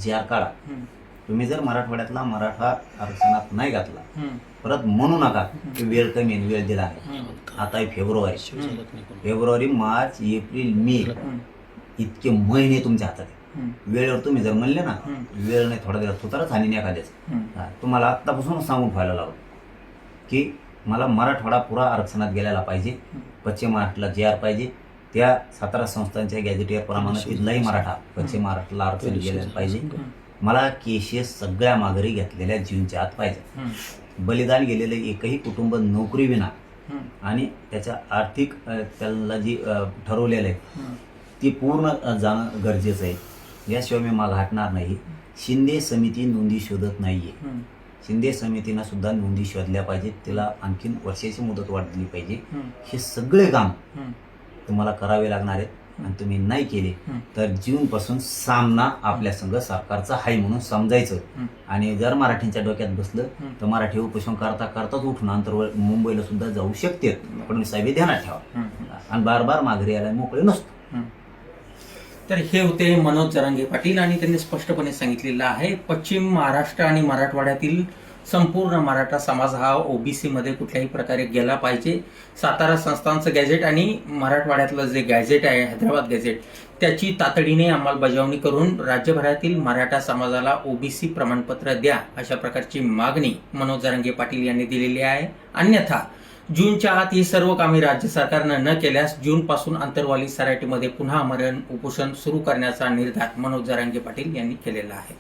G.R. काढा. तुम्ही जर मराठवाड्यातला मराठा आरक्षणात नाही घातला, परत म्हणू नका की वेळ कमी आहे, वेळ दिला आहे. आता आहे फेब्रुवारी, मार्च, एप्रिल, मे इतके महिने तुमच्या हातात आहे. वेळेवर तुम्ही जर म्हणले ना, वेळ नाही थोडा दिवस तुतारच आणि एखाद्याच तुम्हाला आत्तापासूनच सांगून व्हायला लावलं की मला मराठवाडा पुरा आरक्षणात गेलेला पाहिजे, पश्चिम महाराष्ट्राला जी.आर पाहिजे, त्या 17 संस्थांच्या गॅझेटियर प्रमाणे तिथलाही मराठा पश्चिम महाराष्ट्राला आरक्षण गेलेलं पाहिजे. मला केसेस सगळ्या माघारी घेतलेल्या जीवनच्या आत पाहिजे. बलिदान गेलेलं एकही कुटुंब नोकरी विना आणि त्याच्या आर्थिक त्याला जी ठरवलेलं आहे ती पूर्ण जाणं गरजेचं आहे. याशिवाय मी माग हटणार नाही. शिंदे समिती नोंदी शोधत नाहीये. शिंदे समितीनं सुद्धा नोंदी शोधल्या पाहिजेत. तिला आणखीन वर्षाची मुदत वाढ दिली पाहिजे. हे सगळे काम तुम्हाला करावे लागणार आहेत आणि तुम्ही नाही केले तर जूनपासून सामना आपल्या संघ सरकारचा हाय म्हणून समजायचं. आणि जर मराठींच्या डोक्यात बसलं तर मराठी उपोषण करता करताच उठून अंतर मुंबईला सुद्धा जाऊ शकते. पण साहेब ध्यानात ठेवा आणि बार बार माघारी यायला मोकळे नसतो. तर हे होते मनोज जरांगे पाटील आणि त्यांनी स्पष्टपणे सांगितलेलं आहे पश्चिम महाराष्ट्र आणि मराठवाड्यातील संपूर्ण मराठा समाज हा ओबीसी मध्ये कुठल्याही प्रकारे गेला पाहिजे. सातारा संस्थांचं गॅझेट आणि मराठवाड्यातलं जे गॅझेट आहे हैदराबाद गॅझेट त्याची तातडीने अंमलबजावणी करून राज्यभरातील मराठा समाजाला ओबीसी प्रमाणपत्र द्या अशा प्रकारची मागणी मनोज जरांगे पाटील यांनी दिलेली आहे. अन्यथा जूनच्या आत ही सर्व कामे राज्य सरकारनं न केल्यास जून पासून आंतरवाली सराटीमध्ये पुन्हा मरण उपोषण सुरू करण्याचा निर्धार मनोज जरांगे पाटील यांनी केलेला आहे.